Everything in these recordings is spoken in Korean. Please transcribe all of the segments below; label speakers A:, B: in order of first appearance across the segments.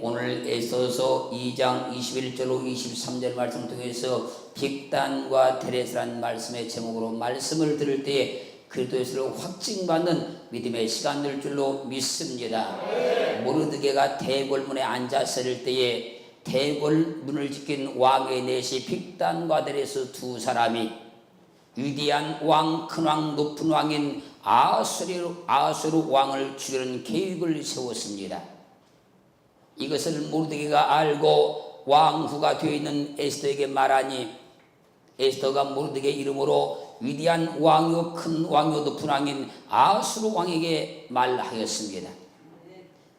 A: 오늘 에스더서 2장 21절로 23절 말씀을 통해서 빅단과 데레스라는 말씀의 제목으로 말씀을 들을 때에 그리스도를 확증받는 믿음의 시간 될 줄로 믿습니다. 모르드게가 대궐문에 앉았을 때에 대궐문을 지킨 왕의 넷이 빅단과 데레스 두 사람이 위대한 왕, 큰 왕, 높은 왕인 아수르 왕을 죽이려는 계획을 세웠습니다. 이것을 모르드게가 알고 왕후가 되어 있는 에스더에게 말하니 에스더가 모르드게 이름으로 위대한 왕이요 큰 왕이요 높은 왕인 아수르 왕에게 말하였습니다.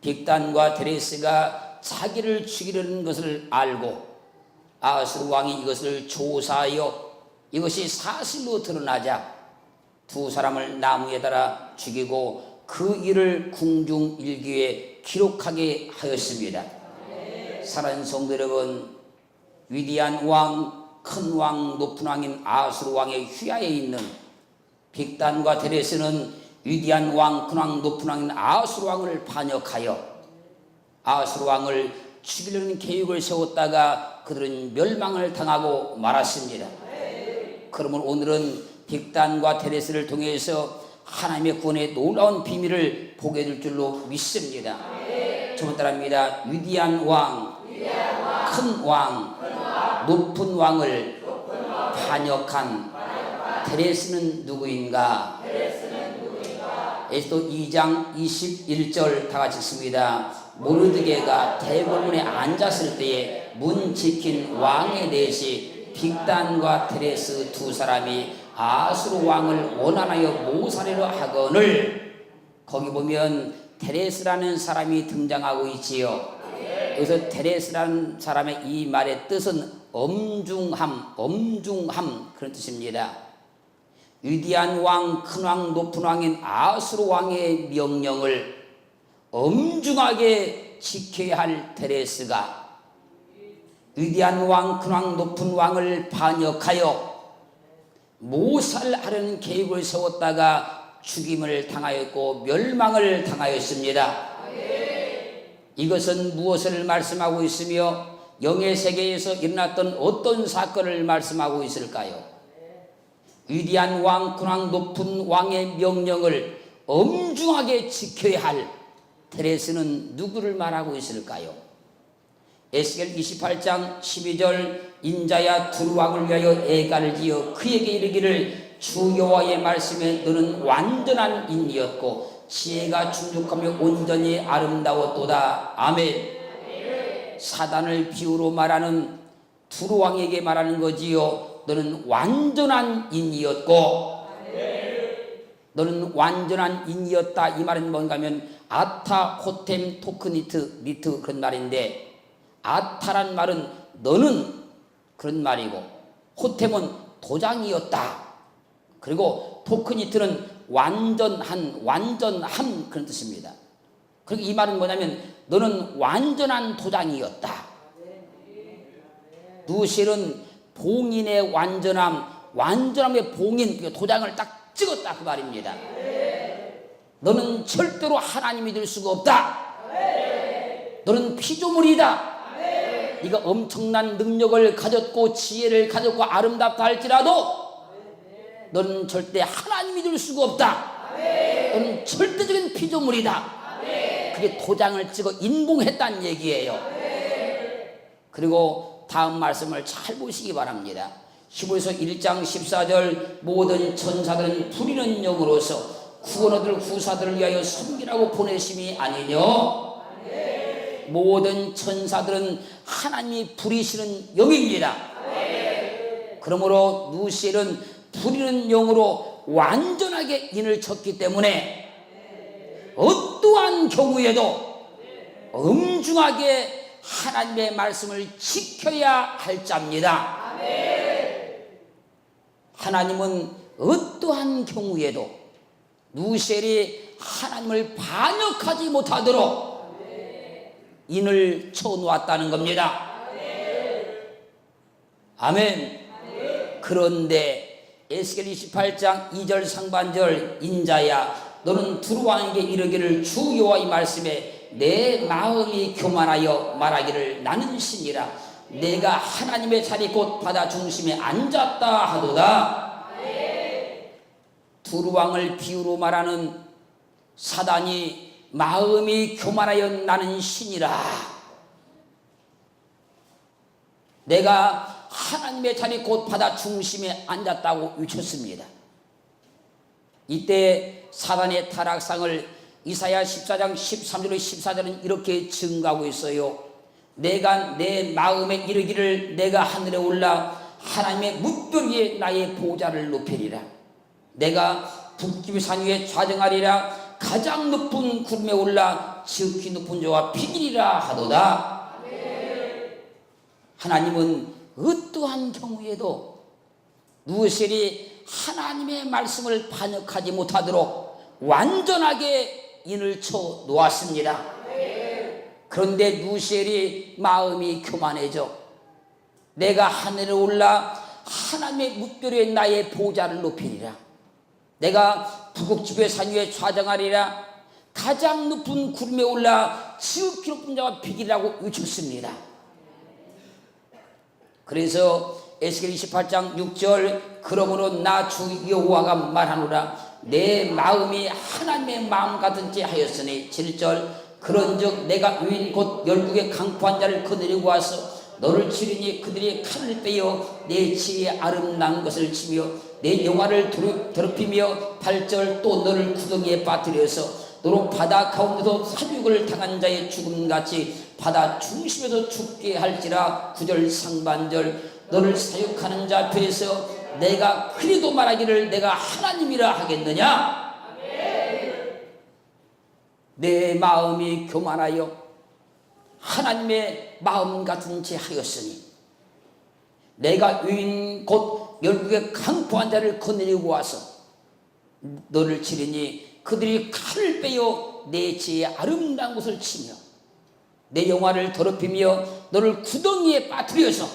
A: 빅단과 데레스가 자기를 죽이려는 것을 알고 아수르 왕이 이것을 조사하여 이것이 사실로 드러나자 두 사람을 나무에 달아 죽이고 그 일을 궁중일기에 기록하게 하였습니다. 사랑하는 성도 여러분, 위대한 왕, 큰 왕, 높은 왕인 아수르 왕의 휘하에 있는 빅단과 데레스는 위대한 왕, 큰 왕, 높은 왕인 아수르 왕을 반역하여 아수르 왕을 죽이려는 계획을 세웠다가 그들은 멸망을 당하고 말았습니다. 그러면 오늘은 빅단과 데레스를 통해서 하나님의 구원의 놀라운 비밀을 보게 될 줄로 믿습니다. 저번 따라합니다. 위대한 왕, 큰 왕, 높은 왕을 반역한 데레스는 누구인가? 에스더 2장 21절 다 같이 읽습니다. 모르드게가 대궐문에 앉았을 때에 문 지킨 왕의 넷이 빅단과 데레스 두 사람이 아수르 왕을 원한하여 모살하려 하거늘, 거기 보면 데레스라는 사람이 등장하고 있지요. 여기서 데레스라는 사람의 이 말의 뜻은 엄중함 그런 뜻입니다. 위대한 왕, 큰 왕, 높은 왕인 아수르 왕의 명령을 엄중하게 지켜야 할 데레스가 위대한 왕, 큰 왕, 높은 왕을 반역하여 모살하려는 계획을 세웠다가 죽임을 당하였고 멸망을 당하였습니다. 이것은 무엇을 말씀하고 있으며 영의 세계에서 일어났던 어떤 사건을 말씀하고 있을까요? 위대한 왕, 큰 왕, 높은 왕의 명령을 엄중하게 지켜야 할 데레스는 누구를 말하고 있을까요? 에스겔 28장 12절 인자야 두 왕을 위하여 애가를 지어 그에게 이르기를 주 여호와의 말씀에 너는 완전한 인이었고 지혜가 충족하며 온전히 아름다웠도다. 아멘. 사단을 비유로 말하는 두 왕에게 말하는 거지요. 너는 완전한 인이었고 너는 완전한 인이었다. 이 말은 뭔가 하면 아타, 호템, 토크니트 그런 말인데, 아타란 말은 너는 그런 말이고, 호템은 도장이었다. 그리고 토크니트는 완전함 그런 뜻입니다. 그리고 이 말은 뭐냐면 너는 완전한 도장이었다. 누실은 봉인의 완전함의 봉인, 도장을 딱 찍었다 그 말입니다. 너는 절대로 하나님이 될 수가 없다. 너는 피조물이다. 네가 엄청난 능력을 가졌고 지혜를 가졌고 아름답다 할지라도 너는 절대 하나님이 될 수가 없다. 너는 절대적인 피조물이다. 그게 도장을 찍어 인봉했다는 얘기예요. 그리고 다음 말씀을 잘 보시기 바랍니다. 히브리서 1장 14절 모든 천사들은 부리는 영으로서 구원 얻을 구사들을 위하여 섬기라고 보내심이 아니뇨. 모든 천사들은 하나님이 부리시는 영입니다. 그러므로 누시엘은 부리는 영으로 완전하게 인을 쳤기 때문에 어떠한 경우에도 엄중하게 하나님의 말씀을 지켜야 할 자입니다. 하나님은 어떠한 경우에도 누시엘이 하나님을 반역하지 못하도록 인을 쳐놓았다는 겁니다. 아멘. 그런데 에스겔 28장 2절 상반절 인자야 너는 두루 왕에게 이르기를 주 여호와의 말씀에 내 마음이 교만하여 말하기를 나는 신이라. 내가 하나님의 자리 곧 바다 중심에 앉았다 하도다. 두루왕을 비유로 말하는 사단이 마음이 교만하여 나는 신이라. 내가 하나님의 자리 곧 바다 중심에 앉았다고 외쳤습니다. 이때 사단의 타락상을 이사야 14장 13절로 14절은 이렇게 증가하고 있어요. 내가 내 마음에 이르기를 내가 하늘에 올라 하나님의 뭇별 위에 나의 보좌를 높이리라. 내가 북귀 산 위에 좌정하리라. 가장 높은 구름에 올라 지극히 높은 자와 비기리라 하도다. 하나님은 어떠한 경우에도 누구들이 하나님의 말씀을 반역하지 못하도록 완전하게 인을 쳐 놓았습니다. 그런데 누구들이 마음이 교만해져 내가 하늘에 올라 하나님의 뭇별에 나의 보좌를 높이리라. 내가 북극집의 산 위에 좌정하리라. 가장 높은 구름에 올라 지극히 높은 자와 비기라고 외쳤습니다. 그래서 에스겔 28장 6절 그러므로 나 주 여호와가 말하노라. 내 마음이 하나님의 마음 같은지 하였으니 7절 그런즉 내가 의인 곧 열국의 강포한 자를 거느리고 와서 너를 치리니 그들이 칼을 빼어 내 지혜에 아름다운 것을 치며 내 영화를 더럽히며 8절 또 너를 구덩이에 빠뜨려서 너로 바다 가운데서 사륙을 당한 자의 죽음같이 바다 중심에서 죽게 할지라. 9절 상반절 너를 사육하는 자 앞에서 내가 그리도 말하기를 내가 하나님이라 하겠느냐. 내 마음이 교만하여 하나님의 마음 같은 채 하였으니 내가 의인 곧 열국의 강포한 자를 거느리고 와서 너를 치리니 그들이 칼을 빼어 내 지혜에 아름다운 것을 치며 내 영화를 더럽히며 너를 구덩이에 빠뜨려서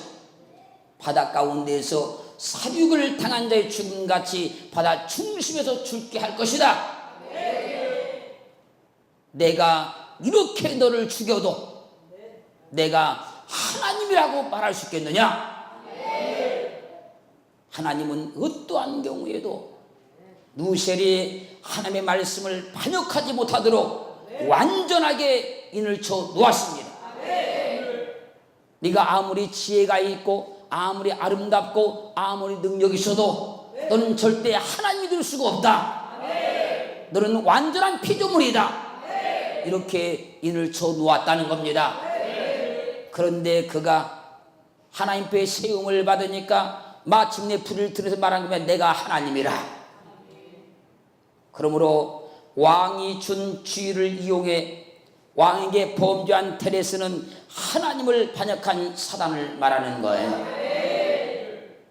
A: 바다 가운데에서 사륙을 당한 자의 죽음같이 바다 중심에서 죽게 할 것이다. 내가 이렇게 너를 죽여도 내가 하나님이라고 말할 수 있겠느냐? 하나님은 어떠한 경우에도 누구들이 하나님의 말씀을 반역하지 못하도록 완전하게 인을 쳐 놓았습니다. 네가 아무리 지혜가 있고 아무리 아름답고 아무리 능력이 있어도 너는 절대 하나님이 될 수가 없다. 너는 완전한 피조물이다. 이렇게 인을 쳐 놓았다는 겁니다. 그런데 그가 하나님 앞에 세움을 받으니까 마침내 불을 들여서 말한 거면 내가 하나님이라. 그러므로 왕이 준 지위를 이용해 왕에게 범죄한 테레스는 하나님을 반역한 사단을 말하는 거예요.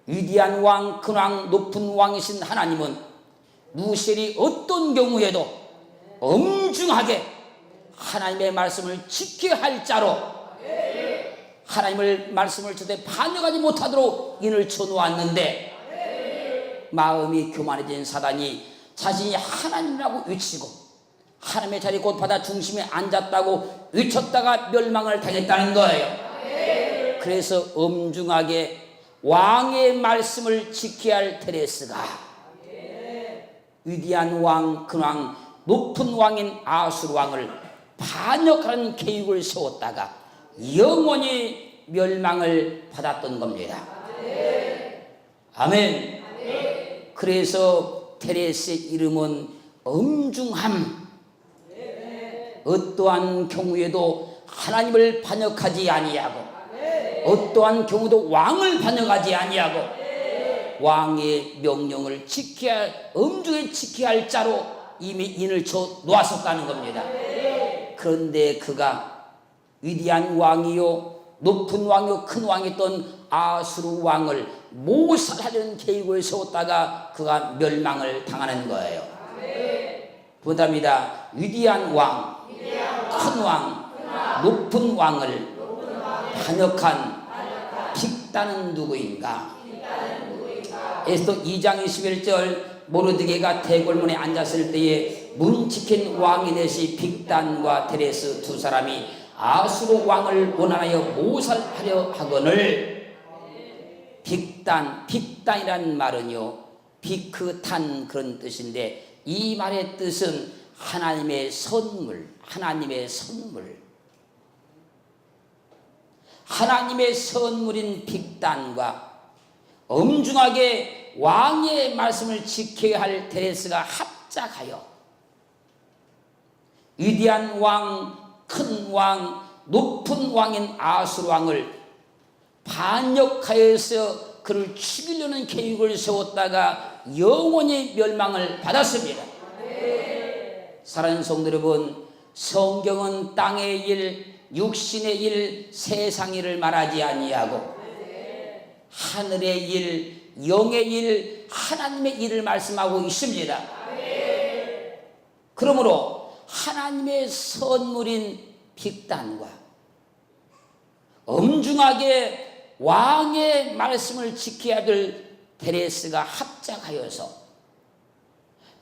A: 위대한 왕, 근왕, 높은 왕이신 하나님은 누구들이 어떤 경우에도 엄중하게 하나님의 말씀을 지켜야 할 자로 하나님의 말씀을 절대 반역하지 못하도록 인을 쳐놓았는데 마음이 교만해진 사단이 자신이 하나님이라고 외치고 하나님의 자리 곧 바다 중심에 앉았다고 외쳤다가 멸망을 당했다는 거예요. 그래서 엄중하게 왕의 말씀을 지켜야 할 테레스가 위대한 왕, 근왕, 높은 왕인 아수르 왕을 반역하는 계획을 세웠다가 영원히 멸망을 받았던 겁니다. 아멘. 그래서 테레스의 이름은 엄중함. 어떠한 경우에도 하나님을 반역하지 아니하고 어떠한 경우도 왕을 반역하지 아니하고 왕의 명령을 지켜야 엄중히 지켜야 할 자로 이미 인을 쳐 놓았었다는 겁니다. 그런데 그가 위대한 왕이요 높은 왕이요 큰 왕이었던 아수르 왕을 모살하려는 계획을 세웠다가 그가 멸망을 당하는 거예요. 부답니다. 위대한 왕, 큰 왕, 높은 왕을 반역한 빅단은 누구인가? 에스더 2장 21절 모르드게가 대궐문에 앉았을 때에 문 지킨 왕이 되시 빅단과 데레스 두 사람이 아수르 왕을 원하여 모살하려 하거늘. 빅단이란 말은요, 비크탄 그런 뜻인데, 이 말의 뜻은 하나님의 선물, 하나님의 선물. 하나님의 선물인 빅단과 엄중하게 왕의 말씀을 지켜야 할 데레스가 합작하여 위대한 왕, 큰 왕, 높은 왕인 아수르 왕을 반역하여서 그를 죽이려는 계획을 세웠다가 영원히 멸망을 받았습니다. 사랑하는 성도 여러분, 성경은 땅의 일, 육신의 일, 세상의 일을 말하지 아니하고 하늘의 일, 영의 일, 하나님의 일을 말씀하고 있습니다. 그러므로 하나님의 선물인 빅단과 엄중하게 왕의 말씀을 지켜야 될 데레스가 합작하여서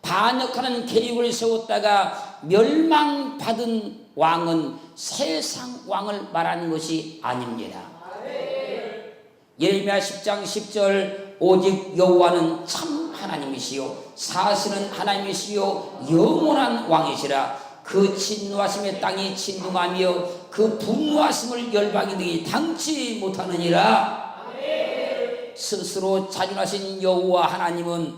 A: 반역하는 계획을 세웠다가 멸망받은 왕은 세상 왕을 말하는 것이 아닙니다. 예레미야 10장 10절 오직 여호와는 참 하나님이시요 사실은 하나님이시요 영원한 왕이시라. 그 진노하심의 땅이 진동하며 그 분노하심을 열방인들이 당치 못하느니라. 스스로 자존하신 여호와 하나님은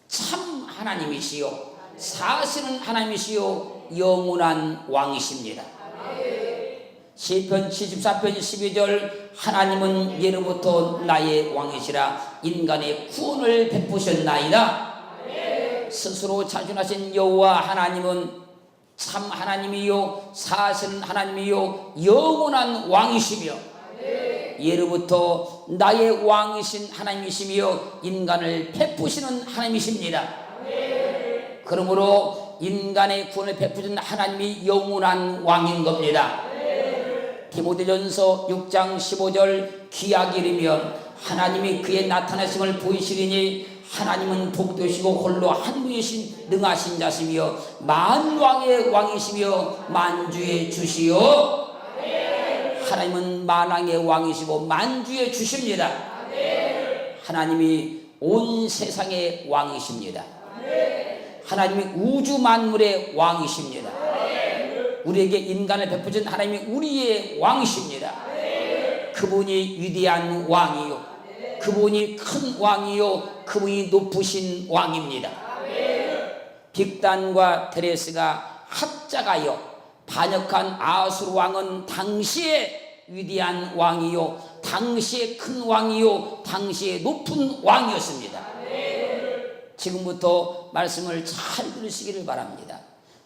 A: 참 하나님이시요 사실은 하나님이시요 영원한 왕이십니다. 시편 74편 12절 하나님은 예로부터 나의 왕이시라 인간의 구원을 베푸셨나이다. 스스로 자존하신 여호와 하나님은 참 하나님이요 사실은 하나님이요 영원한 왕이시며 예로부터 나의 왕이신 하나님이시며 인간을 베푸시는 하나님이십니다. 그러므로 인간의 구원을 베푸신 하나님이 영원한 왕인 겁니다. 디모데전서 6장 15절 귀하게 이르면 하나님이 그의 나타나심을 보이시리니 하나님은 복되시고 홀로 한 분이신 능하신 자시며 만왕의 왕이시며 만주의 주시요. 하나님은 만왕의 왕이시고 만주의 주십니다. 하나님이 온 세상의 왕이십니다. 하나님이 우주 만물의 왕이십니다. 우리에게 인간을 베푸신 하나님이 우리의 왕이십니다. 그분이 위대한 왕이요 그분이 큰 왕이요 그분이 높으신 왕입니다. 빅단과 데레스가 합작하여 반역한 아수르 왕은 당시의 위대한 왕이요 당시의 큰 왕이요 당시의 높은 왕이었습니다. 지금부터 말씀을 잘 들으시기를 바랍니다.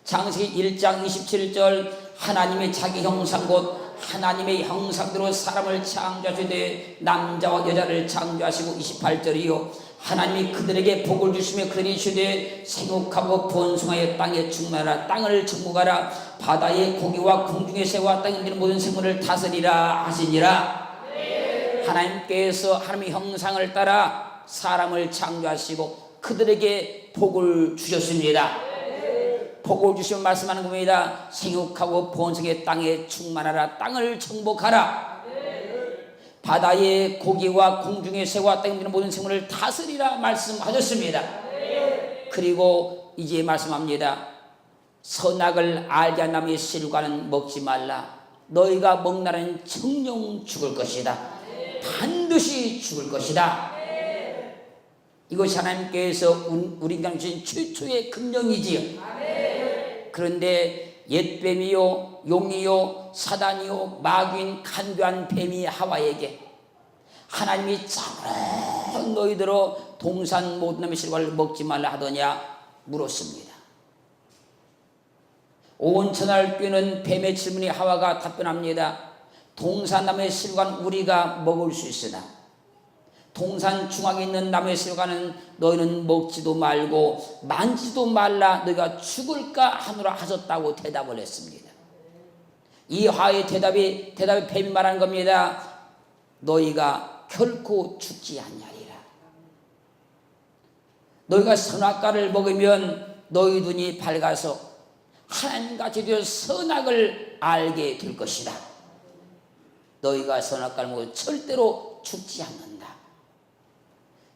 A: 창세기 1장 27절 하나님의 자기 형상 곧 하나님의 형상대로 사람을 창조하시되 남자와 여자를 창조하시고 28절이요 하나님이 그들에게 복을 주시며 그들이 이르되 생육하고 번성하여 땅에 충만하라 땅을 정복하라 바다의 고기와 궁중의 새와 땅에 있는 모든 생물을 다스리라 하시니라. 하나님께서 하나님의 형상을 따라 사람을 창조하시고 그들에게 복을 주셨습니다. 복을 주시면 말씀하는 겁니다. 생육하고 번성의 땅에 충만하라 땅을 정복하라 바다의 고기와 공중의 새와 땅에 있는 모든 생물을 다스리라 말씀하셨습니다. 그리고 이제 말씀합니다. 선악을 알게 한 나무의 실과는 먹지 말라. 너희가 먹나라는 정령 죽을 것이다. 반드시 죽을 것이다. 이것이 하나님께서 우리 인간에 주신 최초의 금령이지요. 그런데 옛뱀이요 용이요 사단이요 마귀인 간교한 뱀이 하와에게 하나님이 자꾸는 너희들로 동산 모든 나무의 실과를 먹지 말라 하더냐 물었습니다. 온 천하를 꿰는 뱀의 질문에 하와가 답변합니다. 동산 나무의 실과는 우리가 먹을 수 있으나 동산 중앙에 있는 나무의 실과는 너희는 먹지도 말고 만지도 말라 너희가 죽을까 하노라 하셨다고 대답을 했습니다. 이 하의 대답이 뱀이 말하는 겁니다. 너희가 결코 죽지 아니하리라. 너희가 선악과를 먹으면 너희 눈이 밝아서 하나님같이 되어 선악을 알게 될 것이다. 너희가 선악을 알고 절대로 죽지 않는다.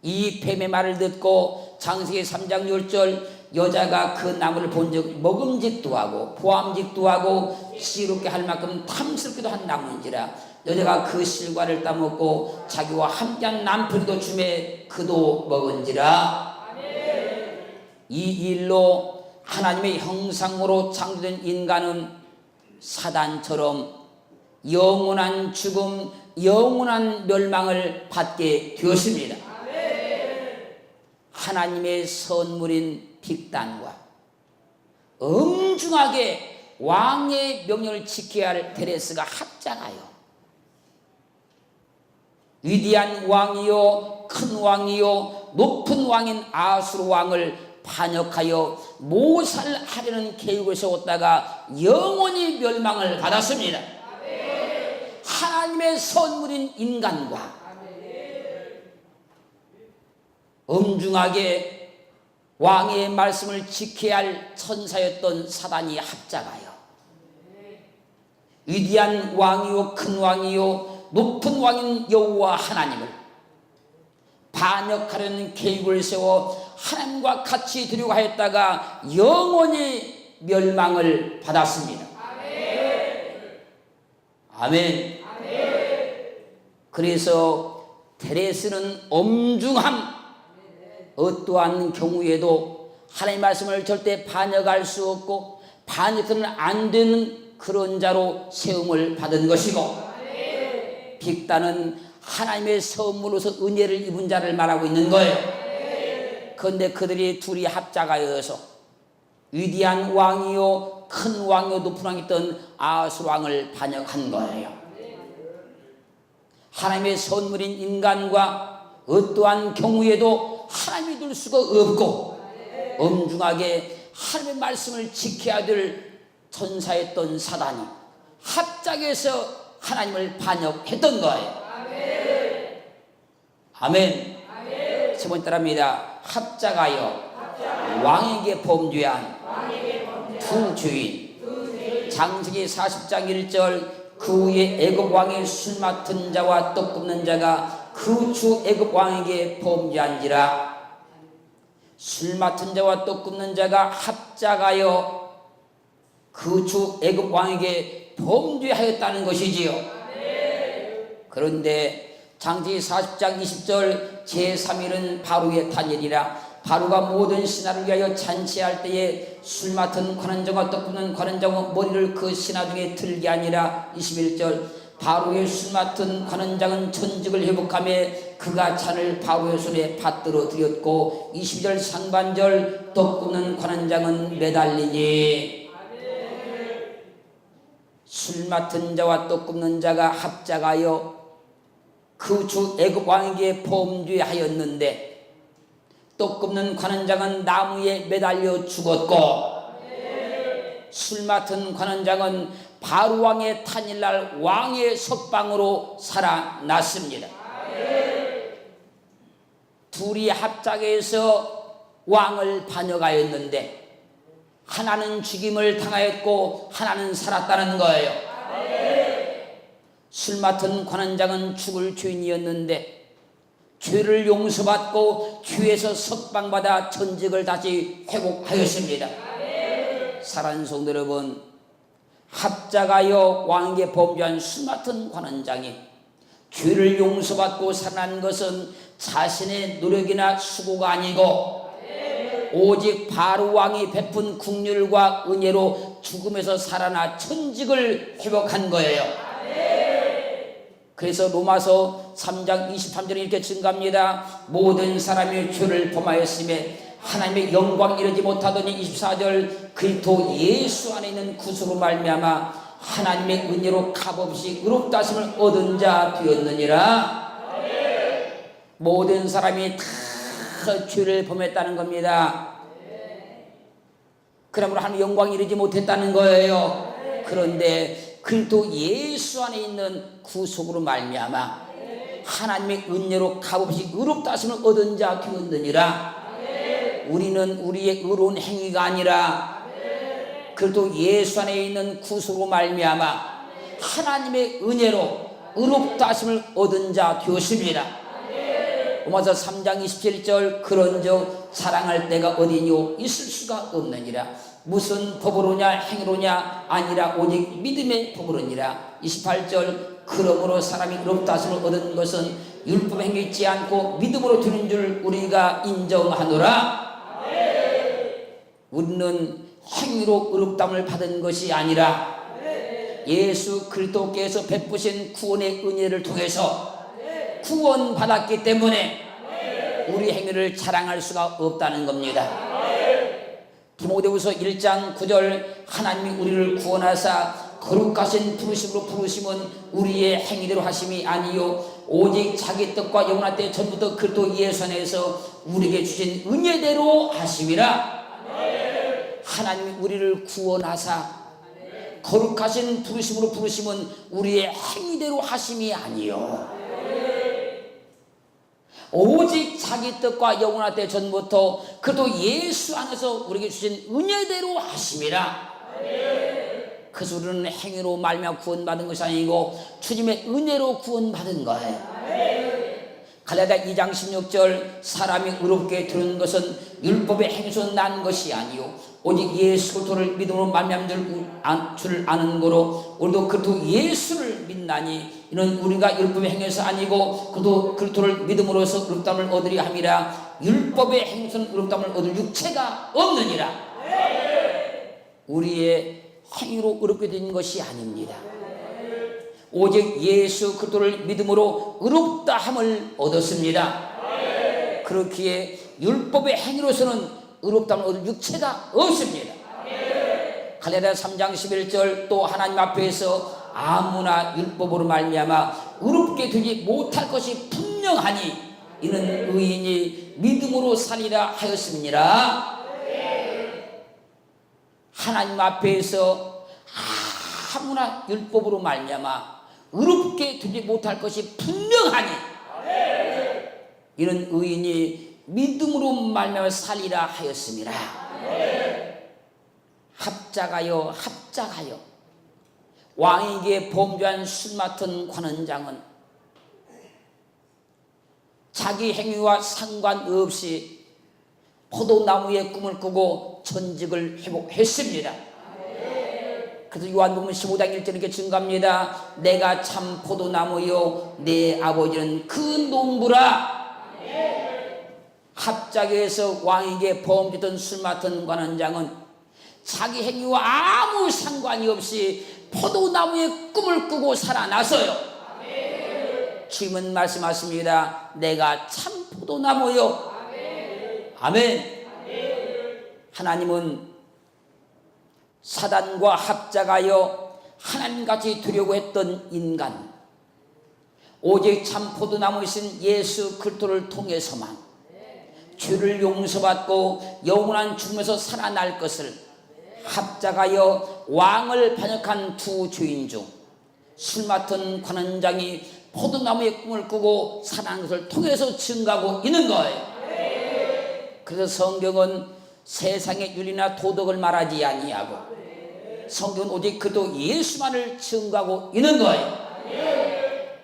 A: 이 뱀의 말을 듣고 창세기 3장 6절 여자가 그 나무를 본즉 먹음직도 하고 보암직도 하고 지혜롭게 할 만큼 탐스럽기도 한 나무인지라 여자가 그 실과를 따먹고 자기와 함께한 남편도 주매 그도 먹은지라. 이 일로 하나님의 형상으로 창조된 인간은 사단처럼 영원한 죽음, 영원한 멸망을 받게 되었습니다. 하나님의 선물인 빅단과 엄중하게 왕의 명령을 지켜야 할 데레스가 합작하여 위대한 왕이요 큰 왕이요 높은 왕인 아수르 왕을 반역하여 모살하려는 계획을 세웠다가 영원히 멸망을 받았습니다. 하나님의 선물인 인간과 엄중하게 왕의 말씀을 지켜야 할 천사였던 사단이 합작하여 위대한 왕이요 큰 왕이요 높은 왕인 여호와 하나님을 반역하려는 계획을 세워 하나님과 같이 되려고 하였다가 영원히 멸망을 받았습니다. 아멘. 그래서 데레스는 엄중함, 어떠한 경우에도 하나님의 말씀을 절대 반역할 수 없고 반역해서는 안 되는 그런 자로 세움을 받은 것이고, 빅단은 하나님의 선물로서 은혜를 입은 자를 말하고 있는 거예요. 그런데 그들이 둘이 합작하여서 위대한 왕이요 큰 왕이요 높은 왕이었던 아수르 왕을 반역한 거예요. 하나님의 선물인 인간과 어떠한 경우에도 하나님이 둘 수가 없고 엄중하게 하나님의 말씀을 지켜야 될 천사였던 사단이 합작해서 하나님을 반역했던 거예요. 아멘. 세 번째 따라합니다. 합작하여 왕에게 범죄한 두 주인. 창세기 40장 1절 그 후에 애굽 왕의 술 맡은 자와 떡 굽는 자가 그 주 애굽 왕에게 범죄한지라. 술 맡은 자와 떡 굽는 자가 합작하여 그 주 애굽 왕에게 범죄하였다는 것이지요. 그런데 창세기 40장 20절 제3일은 바로의 탄일이라. 바로가 모든 신하를 위하여 잔치할 때에 술 맡은 관원장과 떡 굽는 관원장은 머리를 그 신하 중에 들게 아니라. 21절 바로의 술 맡은 관원장은 전직을 회복하며 그가 잔을 바로의 손에 받들어 드렸고. 22절 상반절 떡 굽는 관원장은 매달리니. 술 맡은 자와 떡 굽는 자가 합작하여 그 주 애굽 왕에게 범죄하였는데 떡 굽는 관원장은 나무에 매달려 죽었고 술 맡은 관원장은 바로 왕의 탄일날 왕의 석방으로 살아났습니다. 둘이 합작해서 왕을 반역하였는데 하나는 죽임을 당하였고 하나는 살았다는 거예요. 술 맡은 관원장은 죽을 죄인이었는데 죄를 용서받고 죄에서 석방받아 전직을 다시 회복하였습니다. 사랑하는 성도 여러분, 합작하여 왕에게 범죄한 술 맡은 관원장이 죄를 용서받고 살아난 것은 자신의 노력이나 수고가 아니고 오직 바로 왕이 베푼 긍휼과 은혜로 죽음에서 살아나 천직을 회복한 거예요. 그래서 로마서 3장 23절에 이렇게 증가합니다. 모든 사람이 죄를 범하였음에 하나님의 영광 이르지 못하더니. 24절 그리스도 예수 안에 있는 구속으로 말미암아 하나님의 은혜로 값없이 의롭다 하심을 얻은 자 되었느니라. 모든 사람이 다 죄를 범했다는 겁니다. 그러므로 하나님의 영광 이르지 못했다는 거예요. 그런데 그리스도 예수 안에 있는 구속으로 말미암아 하나님의 은혜로 값없이 의롭다 하심을 얻은 자 되었느니라. 우리는 우리의 의로운 행위가 아니라 그래도 예수 안에 있는 구속으로 말미암아 하나님의 은혜로 의롭다 하심을 얻은 자 되었습니다. 로마서 3장 27절 그런즉 자랑할 때가 어디뇨 있을 수가 없느니라. 무슨 법으로냐 행위로냐 아니라 오직 믿음의 법으로니라. 28절 그러므로 사람이 의롭다 하심을 얻은 것은 율법 행위 있지 않고 믿음으로 되는 줄 우리가 인정하노라. 우리는 행위로 의롭다함을 받은 것이 아니라 예수 그리스도께서 베푸신 구원의 은혜를 통해서 구원받았기 때문에 우리 행위를 자랑할 수가 없다는 겁니다. 디모데후서 1장 9절 하나님이 우리를 구원하사 거룩하신 부르심으로 부르심은 우리의 행위대로 하심이 아니요 오직 자기 뜻과 영원한 때 전부터 그리스도 예수 안에서 우리에게 주신 은혜대로 하심이라. 하나님이 우리를 구원하사 거룩하신 부르심으로 부르심은 우리의 행위대로 하심이 아니요 오직 자기 뜻과 영원한 때 전부터 그리스도 예수 안에서 우리에게 주신 은혜대로 하심이라. 그래서 우리는 행위로 말미암아 구원받은 것이 아니고 주님의 은혜로 구원받은 거예요. 갈라디아 2장 16절 사람이 의롭게 되는 것은 율법의 행위에서 난 것이 아니요 오직 예수 그리스도를 믿음으로 말미암은 줄 아는 거로 우리도 그리스도 예수를 믿나니 이는 우리가 율법의 행위에서 아니고 그리스도를 믿음으로써 의롭다함을 얻으려 함이라. 율법의 행위에서는 의롭다함을 얻을 육체가 없느니라. 우리의 행위로 의롭게 된 것이 아닙니다. 오직 예수 그리스도를 믿음으로 의롭다함을 얻었습니다. 그렇기에 율법의 행위로서는 의롭다함을 얻을 육체가 없습니다. 갈라디아 3장 11절 또 하나님 앞에서 아무나 율법으로 말미암아 의롭게 되지 못할 것이 분명하니 이는 의인이 믿음으로 살리라 하였음이니라. 하나님 앞에서 아무나 율법으로 말미암아 의롭게 되지 못할 것이 분명하니 이는 의인이 믿음으로 말미암아 살리라 하였음이라. 합작하여 왕에게 범죄한 술 맡은 관원장은 자기 행위와 상관없이 포도나무의 꿈을 꾸고 전직을 회복했습니다. 그래서 요한복음 15장 1절에 이렇게 증가합니다. 내가 참 포도나무요 내 아버지는 그 농부라. 합작에서 왕에게 범죄던 술 맡은 관원장은 자기 행위와 아무 상관이 없이 포도나무의 꿈을 꾸고 살아났어요. 주님은 말씀하십니다. 내가 참 포도나무요. 아멘. 하나님은 사단과 합작하여 하나님같이 되려고 했던 인간 오직 참 포도나무이신 예수 그리스도를 통해서만 죄를 용서받고 영원한 죽음에서 살아날 것을 합작하여 왕을 반역한 두 죄인 중 술 맡은 관원장이 포도나무의 꿈을 꾸고 살아난 것을 통해서 증가하고 있는 거예요. 그래서 성경은 세상의 윤리나 도덕을 말하지 아니하고 성경은 오직 그도 예수만을 증거하고 있는 거예요.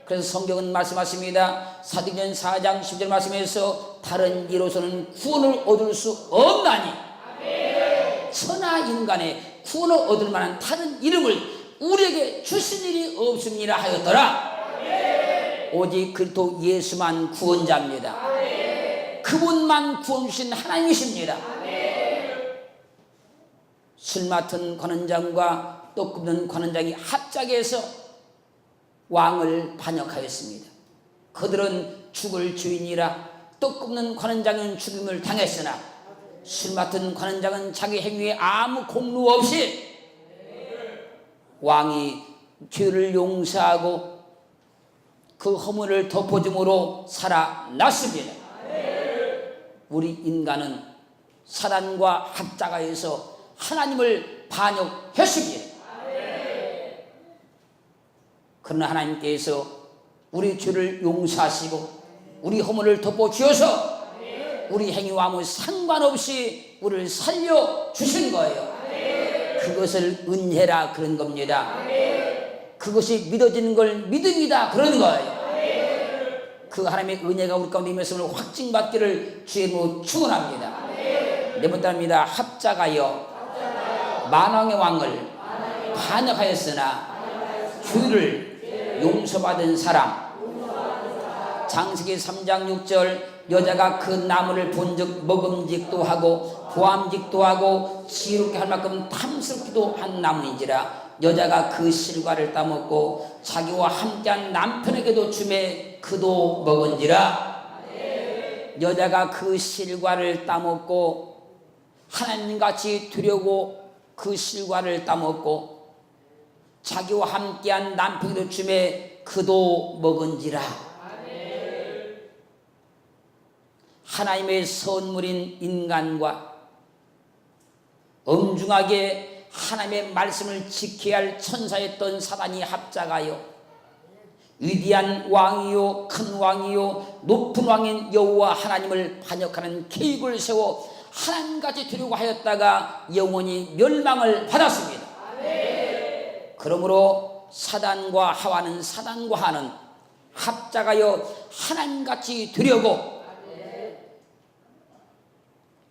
A: 그래서 성경은 말씀하십니다. 사도행전 4장 10절 말씀에서 다른 이로서는 구원을 얻을 수 없나니 천하 인간의 구원을 얻을 만한 다른 이름을 우리에게 주신 일이 없습니다 하였더라. 오직 그리스도 예수만 구원자입니다. 그분만 구원 주신 하나님이십니다. 술 맡은 관원장과 떡 굽는 관원장이 합작해서 왕을 반역하였습니다. 그들은 죽을 죄인이라 떡 굽는 관원장은 죽임을 당했으나 술 맡은 관원장은 자기 행위에 아무 공로 없이 왕이 죄를 용서하고 그 허물을 덮어줌으로 살아났습니다. 우리 인간은 사단과 합작하여서 하나님을 반역했습니다. 그러나 하나님께서 우리 죄를 용서하시고 우리 허물을 덮어주셔서 우리 행위와 아무 상관없이 우리를 살려주신 거예요. 그것을 은혜라 그런 겁니다. 그것이 믿어지는 걸 믿음이다 그런 거예요. 그 하나님의 은혜가 우리 가운데 임했음을 확증받기를 주의 이름으로 축원합니다. 네 번째입니다. 합작하여 만왕의 왕을 반역하였으나 죄를 용서받은 사람. 창세기 3장 6절 여자가 그 나무를 본즉 먹음직도 하고 보암직도 하고 지혜롭게 할 만큼 탐스럽기도 한 나무인지라 여자가 그 실과를 따먹고 자기와 함께한 남편에게도 주매 그도 먹은지라. 여자가 그 실과를 따먹고 하나님같이 되려고 그 실과를 따먹고 자기와 함께한 남편에게도 주매 그도 먹은지라. 하나님의 선물인 인간과 엄중하게 하나님의 말씀을 지켜야 할 천사였던 사단이 합작하여 위대한 왕이요 큰 왕이요 높은 왕인 여호와 하나님을 반역하는 계획을 세워 하나님같이 되려고 하였다가 영원히 멸망을 받았습니다. 그러므로 사단과 하와는 사단과 하는 합작하여 하나님같이 되려고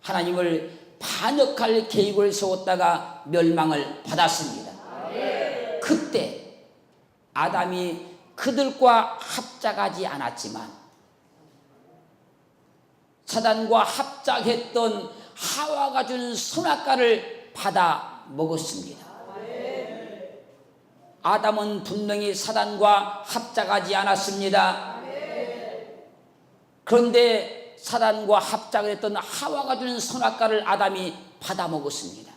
A: 하나님을 반역할 계획을 세웠다가 멸망을 받았습니다. 그때 아담이 그들과 합작하지 않았지만 사단과 합작했던 하와가 준 선악과를 받아 먹었습니다. 아담은 분명히 사단과 합작하지 않았습니다. 그런데 사단과 합작을 했던 하와가 주는 선악과를 아담이 받아 먹었습니다.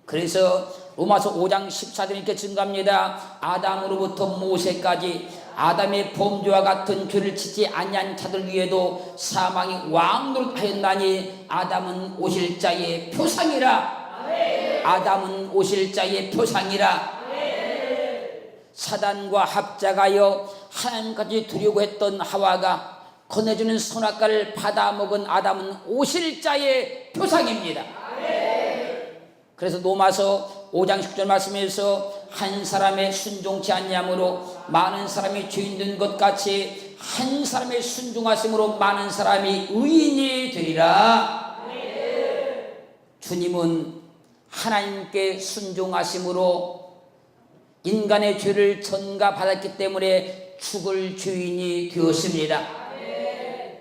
A: 그래서 로마서 5장 14절 이렇게 증가합니다. 아담으로부터 모세까지 아담의 범죄와 같은 죄를 짓지 아니한 자들 위에도 사망이 왕노릇하였나니 아담은 오실 자의 표상이라. 아담은 오실 자의 표상이라. 사단과 합작하여 하나님까지 두려고 했던 하와가 건네주는 선악과를 받아먹은 아담은 오실 자의 표상입니다. 그래서 로마서 5장 10절 말씀에서 한 사람의 순종치 아니함으로 많은 사람이 죄인 된 것 같이 한 사람의 순종하심으로 많은 사람이 의인이 되리라. 주님은 하나님께 순종하심으로 인간의 죄를 전가받았기 때문에 죽을 죄인이 되었습니다.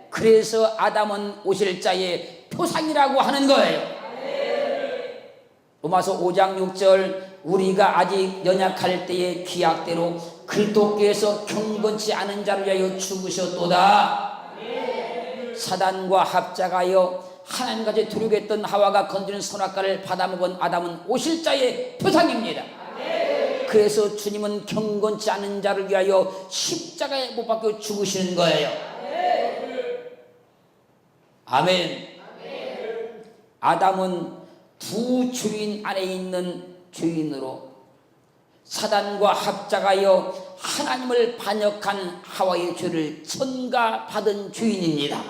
A: 그래서 아담은 오실 자의 표상이라고 하는 거예요. 로마서 5장 6절 우리가 아직 연약할 때의 기약대로 그리스도께서 경건치 않은 자를 위하여 죽으셨도다. 사단과 합작하여 하나님까지 두려고 했던 하와가 건드린 선악과를 받아먹은 아담은 오실 자의 표상입니다. 그래서 주님은 경건치 않은 자를 위하여 십자가에 못 박혀 죽으시는 거예요. 아멘. 아담은 두 죄인 안에 있는 죄인으로 사단과 합작하여 하나님을 반역한 하와의 죄를 전가받은 죄인입니다.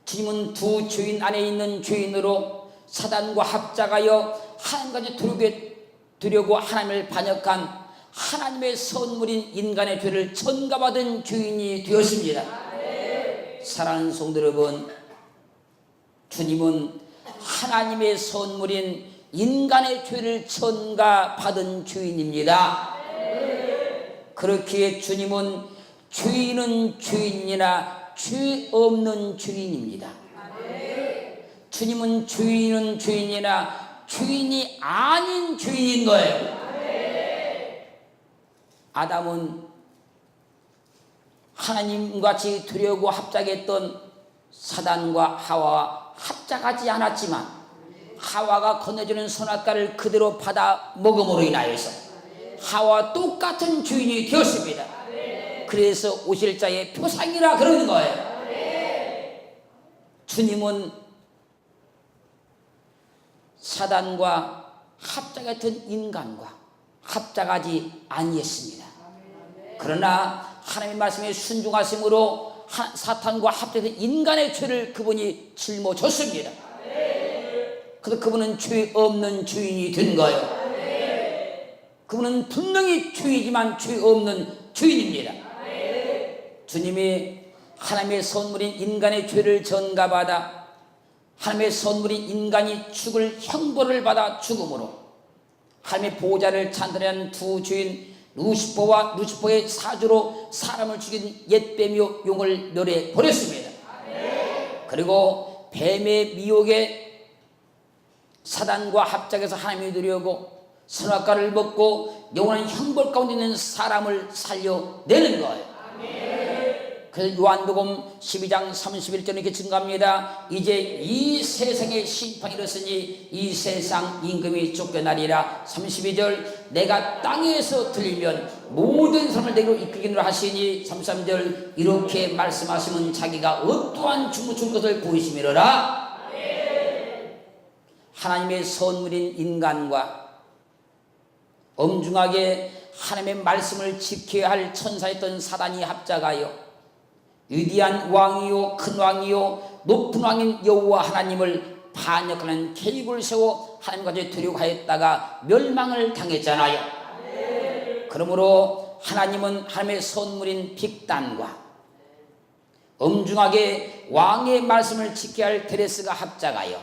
A: 주님은 두 죄인 안에 있는 죄인으로 사단과 합작하여 하나님까지 두려고 하나님을 반역한 하나님의 선물인 인간의 죄를 전가받은 죄인이 되었습니다. 사랑하는 성도 여러분, 주님은 하나님의 선물인 인간의 죄를 전가받은 주인입니다. 그렇기에 주님은 죄인은 죄인이나 죄 없는 주인입니다. 주님은 죄인은 죄인이나 죄인이 아닌 죄인인 거예요. 아담은 하나님같이 되려고 합작했던 사단과 하와와 합작하지 않았지만 하와가 건네주는 선악과를 그대로 받아 먹음으로 인하여서 하와와 똑같은 주인이 되었습니다. 그래서 오실 자의 표상이라 그러는 거예요. 주님은 사단과 합작했던 인간과 합작하지 아니했습니다. 그러나 하나님의 말씀에 순종하심으로 사탄과 합해서 인간의 죄를 그분이 짊어졌습니다. 그래서 그분은 죄 없는 주인이 된 거예요. 그분은 분명히 주이지만 죄 없는 주인입니다. 주님이 하나님의 선물인 인간의 죄를 전가받아 하나님의 선물인 인간이 죽을 형벌을 받아 죽음으로 하나님의 보호자를 찬탄한 두 주인 루시퍼와 루시퍼의 사주로 사람을 죽인 옛뱀이요 용을 멸해 버렸습니다. 그리고 뱀의 미혹에 사단과 합작해서 하나님이 누려오고 선악과를 먹고 영원한 형벌 가운데 있는 사람을 살려내는 거예요. 그래서 요한복음 12장 31절에 이렇게 증가합니다. 이제 이 세상의 심판이 이르렀으니 이 세상 임금이 쫓겨나리라. 32절 내가 땅에서 들리면 모든 사람을 내게로 이끌기로 하시니 33절 이렇게 말씀하시면 자기가 어떠한 죽을 것을 보이심이로라. 하나님의 선물인 인간과 엄중하게 하나님의 말씀을 지켜야 할 천사였던 사단이 합작하여 위대한 왕이요 큰 왕이요 높은 왕인 여호와 하나님을 반역하는 계획을 세워 하나님과 두려워하였다가 멸망을 당했잖아요. 그러므로 하나님은 하나님의 선물인 빅단과 엄중하게 왕의 말씀을 지켜야 할 데레스가 합작하여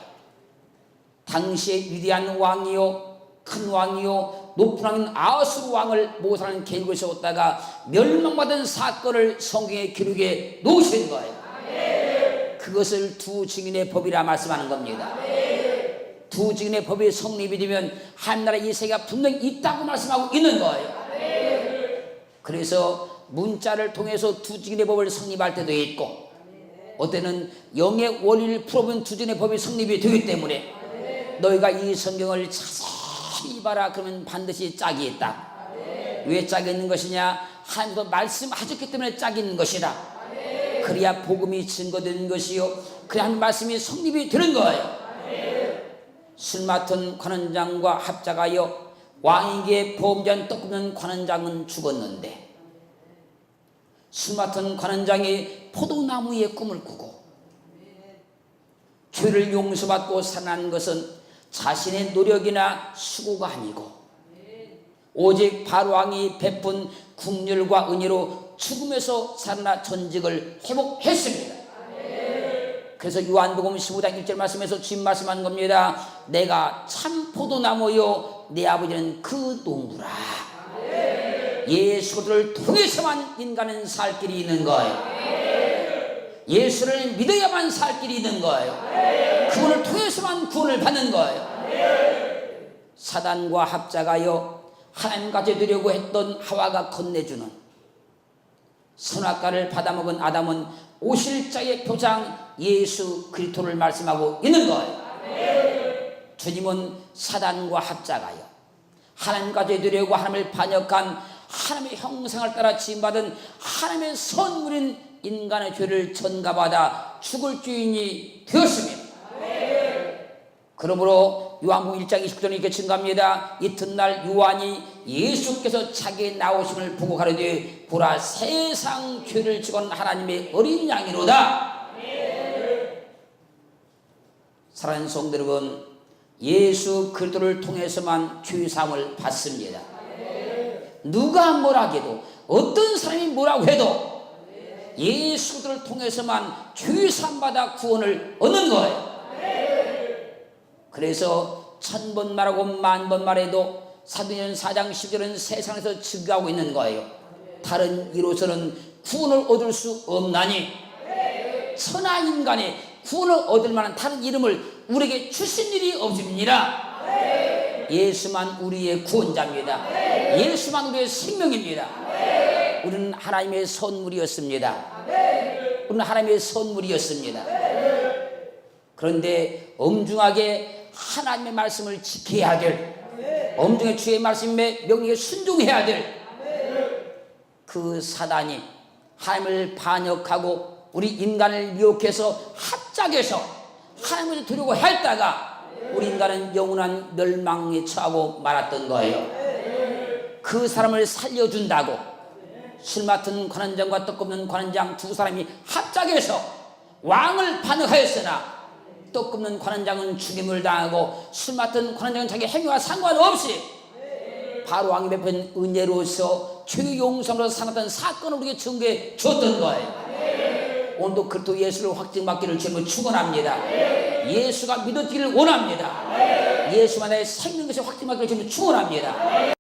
A: 당시의 위대한 왕이요 큰 왕이요 높은 왕인 아수르 왕을 모살하는 계획을 세웠다가 멸망받은 사건을 성경의 기록에 놓으신 거예요. 그것을 두 증인의 법이라 말씀하는 겁니다. 두 증인의 법이 성립이 되면 하나님 나라 이 세계가 분명히 있다고 말씀하고 있는 거예요. 그래서 문자를 통해서 두 증인의 법을 성립할 때도 있고 어때는 영의 원리를 풀어본 두 증인의 법이 성립이 되기 때문에 너희가 이 성경을 자세히 봐라 그러면 반드시 짝이 있다. 왜 짝이 있는 것이냐? 하나님도 말씀하셨기 때문에 짝이 있는 것이다. 그래야 복음이 증거되는 것이요 그래야 한 말씀이 성립이 되는 거예요. 술 맡은 관원장과 합작하여 왕에게 보험전 떡 굽는 관원장은 죽었는데 술 맡은 관원장이 포도나무의 꿈을 꾸고 죄를 용서받고 살아난 것은 자신의 노력이나 수고가 아니고 오직 바로왕이 베푼 국률과 은혜로 죽음에서 살아나 전직을 회복했습니다. 그래서 요한복음 15장 1절 말씀에서 주님 말씀하는 겁니다. 내가 참 포도나무요 내 아버지는 그 농부라. 예수를 통해서만 인간은 살 길이 있는 거예요. 예수를 믿어야만 살 길이 있는 거예요. 그분을 통해서만 구원을 받는 거예요. 사단과 합작하여 하나님과 되려고 했던 하와가 건네주는 선악과를 받아먹은 아담은 오실 자의 표장 예수 그리스도를 말씀하고 있는 거예요. 주님은 사단과 합작하여 하나님과 되려고 하나님을 반역한 하나님의 형상을 따라 지음받은 하나님의 선물인 인간의 죄를 전가받아 죽을 주인이 되었습니다. 그러므로 요한복음 1장 29절에 이렇게 증가합니다. 이튿날 요한이 예수께서 자기의 나오심을 보고 가로되 보라 세상 죄를 지건 하나님의 어린 양이로다. 사랑하는 성도 여러분, 예수 그리스도를 통해서만 죄사함을 받습니다. 누가 뭐라 해도 어떤 사람이 뭐라고 해도 예수 그리스도를 통해서만 죄사함 받아 구원을 얻는 거예요. 그래서 1000번 말하고 10,000번 말해도 사도행전 4장 10절은 세상에서 증거하고 있는 거예요. 다른 이로서는 구원을 얻을 수 없나니 천하 인간의 구원을 얻을 만한 다른 이름을 우리에게 주신 일이 없습니다. 예수만 우리의 구원자입니다. 예수만 우리의 생명입니다. 우리는 하나님의 선물이었습니다. 우리는 하나님의 선물이었습니다. 그런데 엄중하게 하나님의 말씀을 지켜야 될, 엄중하게 주의 말씀에 명령에 순종해야 될 그 사단이 하나님을 반역하고 우리 인간을 미혹해서 합작해서 하나님을 두려고 했다가 우리 인간은 영원한 멸망에 처하고 말았던 거예요. 그 사람을 살려준다고 술 맡은 관원장과 떡 굽는 관원장 두 사람이 합작해서 왕을 반역하였으나 떡 굽는 관원장은 죽임을 당하고 술 맡은 관원장은 자기 행위와 상관없이 바로 왕이 베푼 은혜로서 죄의 용서로 살았던 사건을 우리에게 증거해 줬던 거예요. 오늘도 그리스도 예수를 확증받기를 주님을 축원합니다. 예수가 믿어지기를 원합니다. 예수만의 생명 것이 확증받기를 주님을 축원합니다.